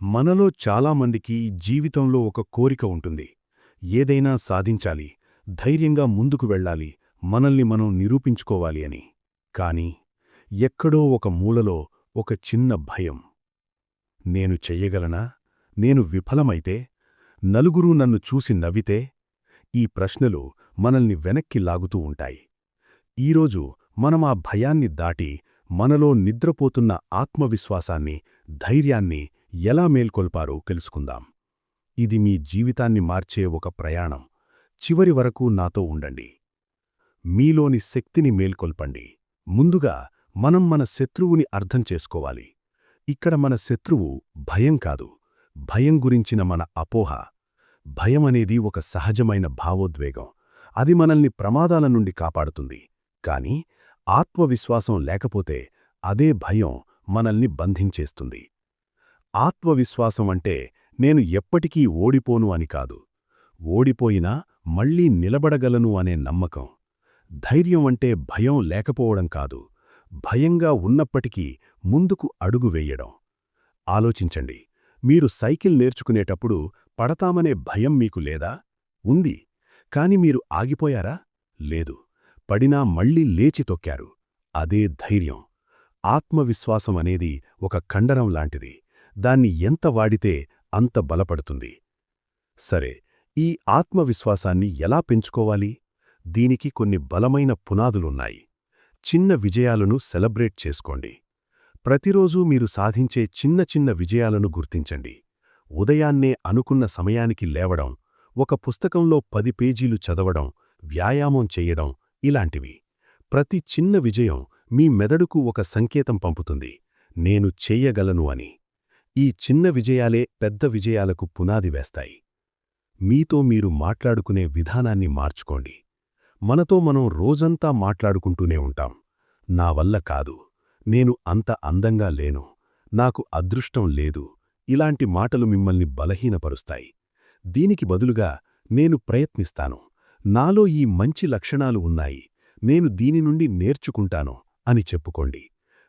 మనలో చాలామందికి జీవితంలో ఒక కోరిక ఉంటుంది. ఏదైనా సాధించాలి, ధైర్యంగా ముందుకు వెళ్ళాలి, మనల్ని మనం నిరూపించుకోవాలి అని. కానీ ఎక్కడో ఒక మూలలో ఒక చిన్న భయం. నేను చెయ్యగలనా? నేను విఫలమైతే? నలుగురు నన్ను చూసి నవ్వితే? ఈ ప్రశ్నలు మనల్ని వెనక్కి లాగుతూ ఉంటాయి. ఈరోజు మనం ఆ భయాన్ని దాటి మనలో నిద్రపోతున్న ఆత్మవిశ్వాసాన్ని, ధైర్యాన్ని ఎలా మేల్కొల్పారో తెలుసుకుందాం. ఇది మీ జీవితాన్ని మార్చే ఒక ప్రయాణం. చివరి వరకు నాతో ఉండండి. మీలోని శక్తిని మేల్కొల్పండి. ముందుగా మనం మన శత్రువుని అర్థం చేసుకోవాలి. ఇక్కడ మన శత్రువు భయం కాదు, భయం గురించిన మన అపోహ. భయమనేది ఒక సహజమైన భావోద్వేగం. అది మనల్ని ప్రమాదాల నుండి కాపాడుతుంది. కానీ ఆత్మవిశ్వాసం లేకపోతే అదే భయం మనల్ని బంధించేస్తుంది. ఆత్మవిశ్వాసం అంటే నేను ఎప్పటికీ ఓడిపోను అని కాదు. ఓడిపోయినా మళ్లీ నిలబడగలను అనే నమ్మకం. ధైర్యం అంటే భయం లేకపోవడం కాదు, భయంగా ఉన్నప్పటికీ ముందుకు అడుగు వేయడం. ఆలోచించండి, మీరు సైకిల్ నేర్చుకునేటప్పుడు పడతామనే భయం మీకు లేదా? ఉంది. కాని మీరు ఆగిపోయారా? లేదు. పడినా మళ్లీ లేచి తొక్కారు. అదే ధైర్యం. ఆత్మవిశ్వాసం అనేది ఒక కండరం లాంటిది. దాన్ని ఎంత వాడితే అంత బలపడుతుంది. సరే, ఈ ఆత్మవిశ్వాసాన్ని ఎలా పెంచుకోవాలి? దీనికి కొన్ని బలమైన పునాదులున్నాయి. చిన్న విజయాలను సెలబ్రేట్ చేసుకోండి. ప్రతిరోజూ మీరు సాధించే చిన్న చిన్న విజయాలను గుర్తించండి. ఉదయాన్నే అనుకున్న సమయానికి లేవడం, ఒక పుస్తకంలో 10 పేజీలు చదవడం, వ్యాయామం చెయ్యడం, ఇలాంటివి. ప్రతి చిన్న విజయం మీ మెదడుకు ఒక సంకేతం పంపుతుంది, నేను చెయ్యగలను అని. ఈ చిన్న విజయాలే పెద్ద విజయాలకు పునాది వేస్తాయి. మీతో మీరు మాట్లాడుకునే విధానాన్ని మార్చుకోండి. మనతో మనం రోజంతా మాట్లాడుకుంటూనే ఉంటాం. నా వల్ల కాదు, నేను అంత అందంగా లేను, నాకు అదృష్టం లేదు, ఇలాంటి మాటలు మిమ్మల్ని బలహీనపరుస్తాయి. దీనికి బదులుగా నేను ప్రయత్నిస్తాను, నాలో ఈ మంచి లక్షణాలు ఉన్నాయి, నేను దీని నుండి నేర్చుకుంటాను అని చెప్పుకోండి.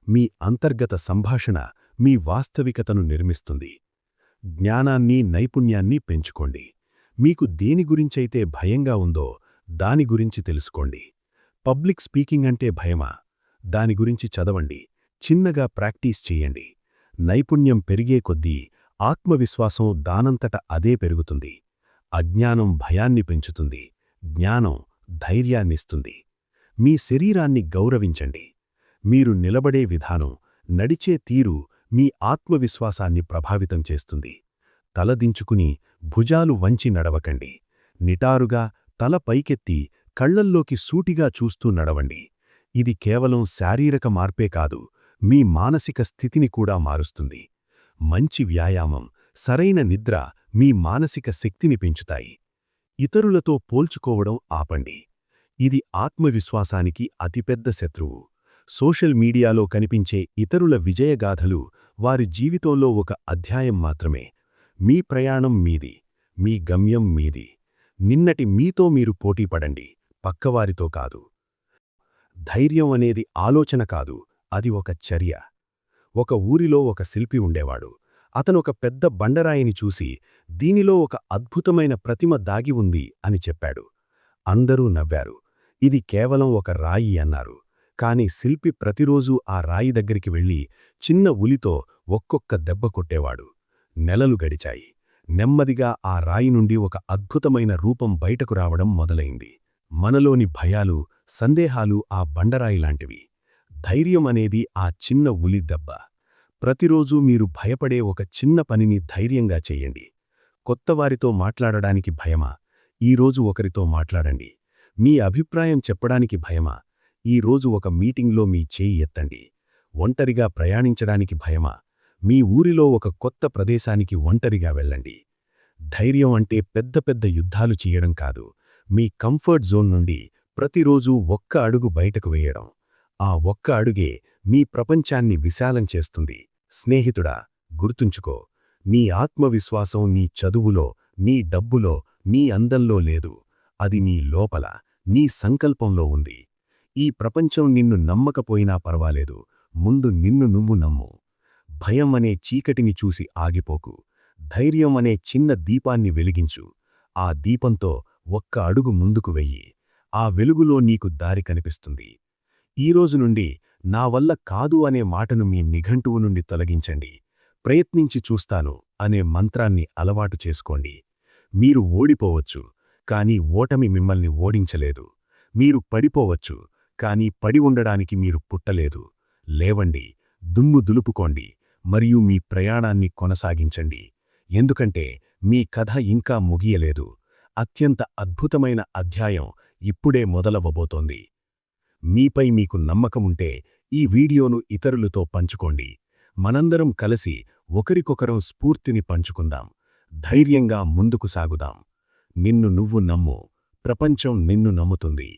మీ అంతర్గత సంభాషణ మీ వాస్తవికతను నిర్మిస్తుంది. జ్ఞానాన్ని, నైపుణ్యాన్ని పెంచుకోండి. మీకు దేని గురించైతే భయంగా ఉందో దాని గురించి తెలుసుకోండి. పబ్లిక్ స్పీకింగ్ అంటే భయమా? దాని గురించి చదవండి, చిన్నగా ప్రాక్టీస్ చెయ్యండి. నైపుణ్యం పెరిగే కొద్దీ ఆత్మవిశ్వాసం దానంతట అదే పెరుగుతుంది. అజ్ఞానం భయాన్ని పెంచుతుంది, జ్ఞానం ధైర్యాన్నిస్తుంది. మీ శరీరాన్ని గౌరవించండి. మీరు నిలబడే విధానం, నడిచే తీరు మీ ఆత్మవిశ్వాసాన్ని ప్రభావితం చేస్తుంది. తలదించుకుని భుజాలు వంచి నడవకండి. నిటారుగా తల పైకెత్తి కళ్లల్లోకి సూటిగా చూస్తూ నడవండి. ఇది కేవలం శారీరక మార్పే కాదు, మీ మానసిక స్థితిని కూడా మారుస్తుంది. మంచి వ్యాయామం, సరైన నిద్ర మీ మానసిక శక్తిని పెంచుతాయి. ఇతరులతో పోల్చుకోవడం ఆపండి. ఇది ఆత్మవిశ్వాసానికి అతిపెద్ద శత్రువు. సోషల్ మీడియాలో కనిపించే ఇతరుల విజయగాథలు వారి జీవితంలో ఒక అధ్యాయం మాత్రమే. మీ ప్రయాణం మీది, మీ గమ్యం మీది. నిన్నటి మీతో మీరు పోటీపడండి, పక్కవారితో కాదు. ధైర్యం అనేది ఆలోచన కాదు, అది ఒక చర్య. ఒక ఊరిలో ఒక శిల్పి ఉండేవాడు. అతనొక పెద్ద బండరాయిని చూసి, దీనిలో ఒక అద్భుతమైన ప్రతిమ దాగి ఉంది అని చెప్పాడు. అందరూ నవ్వారు. ఇది కేవలం ఒక రాయి అన్నారు. కాని శిల్పి ప్రతిరోజూ ఆ రాయి దగ్గరికి వెళ్ళి చిన్న ఉలితో ఒక్కొక్క దెబ్బ కొట్టేవాడు. నెలలు గడిచాయి. నెమ్మదిగా ఆ రాయి నుండి ఒక అద్భుతమైన రూపం బయటకు రావడం మొదలైంది. మనలోని భయాలు, సందేహాలు ఆ బండరాయిలాంటివి. ధైర్యం అనేది ఆ చిన్న ఉలి దెబ్బ. ప్రతిరోజూ మీరు భయపడే ఒక చిన్న పనిని ధైర్యంగా చెయ్యండి. కొత్తవారితో మాట్లాడడానికి భయమా? ఈరోజు ఒకరితో మాట్లాడండి. మీ అభిప్రాయం చెప్పడానికి భయమా? ఈరోజు ఒక మీటింగ్లో మీ చేయి ఎత్తండి. ఒంటరిగా ప్రయాణించడానికి భయమా? మీ ఊరిలో ఒక కొత్త ప్రదేశానికి ఒంటరిగా వెళ్ళండి. ధైర్యం అంటే పెద్ద పెద్ద యుద్ధాలు చెయ్యడం కాదు, మీ కంఫర్ట్ జోన్ నుండి ప్రతిరోజూ ఒక్క అడుగు బయటకు వేయడం. ఆ ఒక్క అడుగే మీ ప్రపంచాన్ని విశాలం చేస్తుంది. స్నేహితుడా, గుర్తుంచుకో, నీ ఆత్మవిశ్వాసం నీ చదువులో, నీ డబ్బులో, నీ అందంలో లేదు. అది నీ లోపల, నీ సంకల్పంలో ఉంది. ఈ ప్రపంచం నిన్ను నమ్మకపోయినా పర్వాలేదు, ముందు నిన్ను నువ్వు నమ్ము. భయం అనే చీకటిని చూసి ఆగిపోకు. ధైర్యం అనే చిన్న దీపాన్ని వెలిగించు. ఆ దీపంతో ఒక్క అడుగు ముందుకు వెయ్యి. ఆ వెలుగులో నీకు దారి కనిపిస్తుంది. ఈరోజు నుండి నా వల్ల కాదు అనే మాటను మీ నిఘంటువు నుండి తొలగించండి. ప్రయత్నించి చూస్తాను అనే మంత్రాన్ని అలవాటు చేసుకోండి. మీరు ఓడిపోవచ్చు, కానీ ఓటమి మిమ్మల్ని ఓడించలేదు. మీరు పడిపోవచ్చు, కానీ పడి ఉండడానికి మీరు పుట్టలేదు. లేవండి, దుమ్ము దులుపుకోండి, మరియు మీ ప్రయాణాన్ని కొనసాగించండి. ఎందుకంటే మీ కథ ఇంకా ముగియలేదు. అత్యంత అద్భుతమైన అధ్యాయం ఇప్పుడే మొదలవ్వబోతోంది. మీపై మీకు నమ్మకముంటే ఈ వీడియోను ఇతరులతో పంచుకోండి. మనందరం కలిసి ఒకరికొకరం స్ఫూర్తిని పంచుకుందాం. ధైర్యంగా ముందుకు సాగుదాం. నిన్ను నువ్వు నమ్ము. ప్రపంచం నిన్ను నమ్ముతుంది.